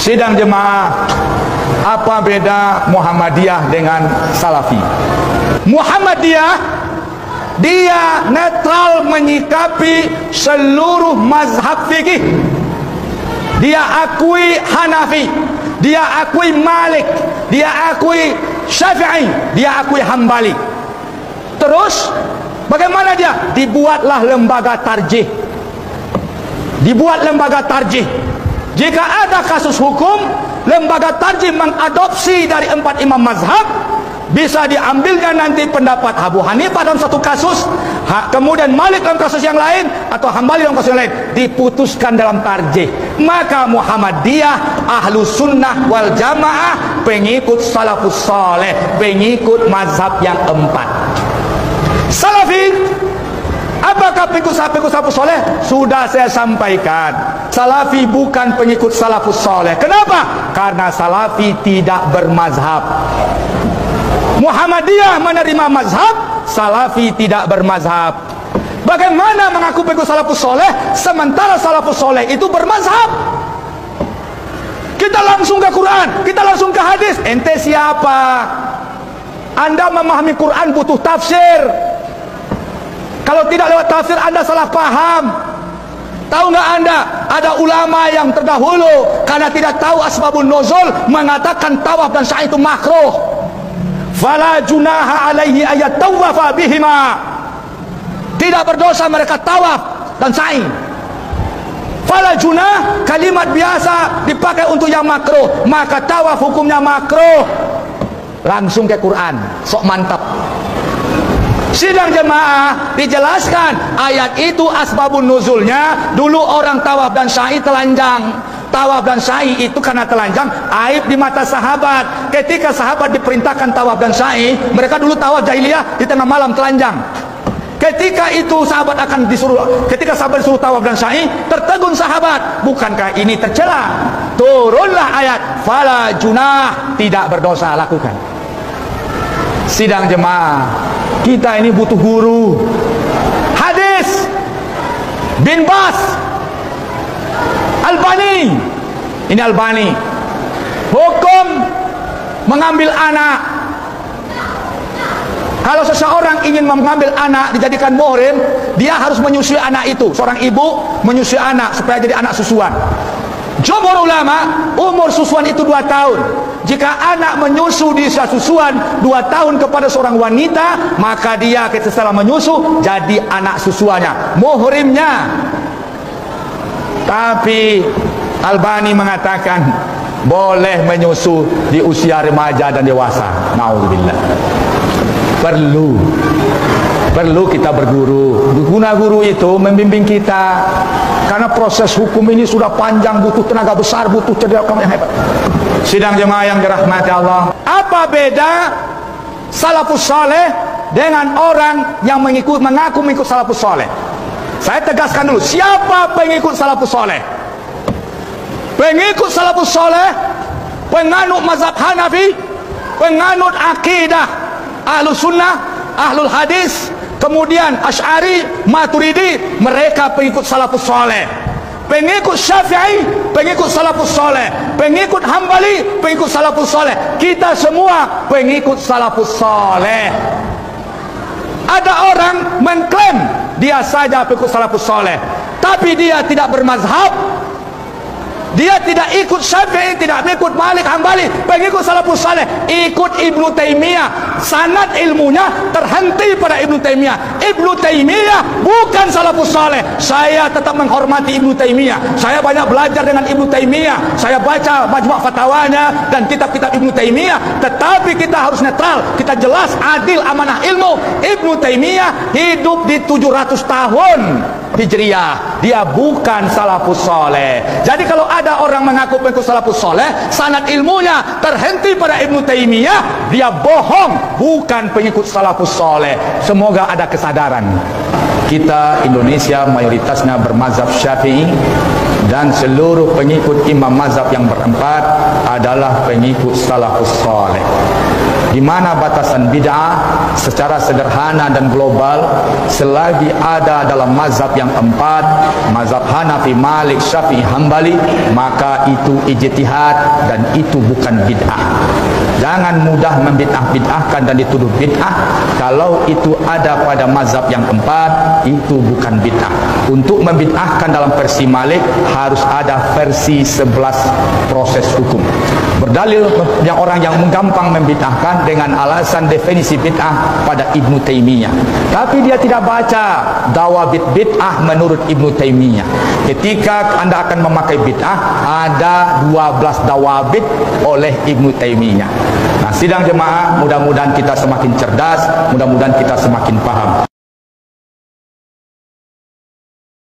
Sidang jemaah, apa beda Muhammadiyah dengan Salafi? Muhammadiyah, dia netral menyikapi seluruh mazhab fikih. Dia akui Hanafi, dia akui Malik, dia akui Syafi'i, dia akui Hambali. Terus bagaimana dia? Dibuatlah lembaga tarjih. Dibuat lembaga tarjih. Jika ada kasus hukum, lembaga tarjih mengadopsi dari 4 imam mazhab, bisa diambilnya nanti pendapat Abu Hanifah dalam satu kasus, kemudian Malik dalam kasus yang lain, atau Hambali dalam kasus yang lain, diputuskan dalam tarjih. Maka Muhammadiyah, Ahlus Sunnah wal Jamaah, pengikut Salafus Saleh, pengikut mazhab yang 4. Salafi, apakah pengikut Salafus Saleh? Sudah saya sampaikan, Salafi bukan pengikut Salafus Saleh. Kenapa? Karena Salafi tidak bermazhab. Muhammadiyah menerima mazhab, Salafi tidak bermazhab. Bagaimana mengaku pengikut Salafus Saleh sementara Salafus Saleh itu bermazhab? Kita langsung ke Quran, kita langsung ke hadis. Ente siapa? Anda memahami Quran butuh tafsir. Kalau tidak lewat tafsir, Anda salah paham. Tahu nggak Anda, ada ulama yang terdahulu karena tidak tahu asbabun nuzul mengatakan tawaf dan sa'i itu makruh. Fala junaha alaihi ayat tawafa bihima. Tidak berdosa mereka tawaf dan sa'i. Fala junah, kalimat biasa dipakai untuk yang makruh, maka tawaf hukumnya makruh. Langsung ke Quran, sok mantap. Sidang jemaah, dijelaskan ayat itu asbabun nuzulnya. Dulu orang tawaf dan sa'i telanjang. Tawaf dan sa'i itu karena telanjang aib di mata sahabat. Ketika sahabat diperintahkan tawaf dan sa'i, mereka dulu tawaf jahiliyah di tengah malam telanjang. Ketika itu sahabat akan disuruh, ketika sahabat disuruh tawaf dan sa'i, tertegun sahabat, bukankah ini tercela? Turunlah ayat fala junah, tidak berdosa, lakukan. Sidang jemaah, kita ini butuh guru. Hadis Bin Bas, Albani, ini Albani, hukum mengambil anak. Kalau seseorang ingin mengambil anak dijadikan muhrim, dia harus menyusui anak itu. Seorang ibu menyusui anak supaya jadi anak susuan. Jumhur ulama, umur susuan itu 2 tahun. Jika anak menyusu di usia susuan 2 tahun kepada seorang wanita, maka dia setelah menyusu jadi anak susuannya, muhrimnya. Tapi Albani mengatakan boleh menyusu di usia remaja dan dewasa. Nauzubillah. Perlu kita berguru. Guna-guru itu membimbing kita, karena proses hukum ini sudah panjang, butuh tenaga besar, butuh cerdas yang hebat. Sidang jemaah yang dirahmati Allah, apa beda Salafus Saleh dengan orang yang mengaku mengikut Salafus Saleh? Saya tegaskan dulu, siapa pengikut Salafus Saleh? Pengikut Salafus Saleh, penganut mazhab Hanafi, penganut akidah Ahlus Sunnah, Ahlul Hadis, kemudian Asy'ari, Maturidi, mereka pengikut Salafus Saleh. Pengikut Syafi'i, pengikut Salafus Saleh. Pengikut Hambali, pengikut Salafus Saleh. Kita semua pengikut Salafus Saleh. Ada orang mengklaim dia saja pengikut Salafus Saleh, tapi dia tidak bermazhab. Dia tidak ikut Syafi'i, tidak ikut Malik, Hambali, pengikut Salafus Saleh, ikut Ibnu Taimiyah. Sanad ilmunya terhenti pada Ibnu Taimiyah. Ibnu Taimiyah bukan Salafus Saleh. Saya tetap menghormati Ibnu Taimiyah. Saya banyak belajar dengan Ibnu Taimiyah. Saya baca majmu' fatwanya dan kitab-kitab Ibnu Taimiyah. Tetapi kita harus netral, kita jelas, adil, amanah ilmu. Ibnu Taimiyah hidup di 700 tahun Hijriyah. Dia bukan Salafus Saleh. Jadi kalau ada orang mengaku pengikut Salafus Saleh, sanad ilmunya terhenti pada Ibnu Taimiyah, dia bohong, bukan pengikut Salafus Saleh. Semoga ada kesadaran. Kita Indonesia mayoritasnya bermazhab Syafi'i, dan seluruh pengikut imam mazhab yang berempat adalah pengikut Salafus Saleh. Di mana batasan bid'ah secara sederhana dan global, selagi ada dalam mazhab yang empat, mazhab Hanafi, Malik, Syafi'i, Hambali, maka itu ijtihad dan itu bukan bid'ah. Jangan mudah membid'ah-bid'ahkan dan dituduh bid'ah. Kalau itu ada pada mazhab yang empat, itu bukan bid'ah. Untuk membid'ahkan dalam versi Malik harus ada versi 11 proses hukum. Berdalil yang orang yang menggampang membid'ahkan dengan alasan definisi bid'ah pada Ibnu Taimiyah. Tapi dia tidak baca dawabit bid'ah menurut Ibnu Taimiyah. Ketika Anda akan memakai bid'ah, ada 12 dawabit oleh Ibnu Taimiyah. Nah, sidang jemaah, mudah-mudahan kita semakin cerdas, mudah-mudahan kita semakin paham.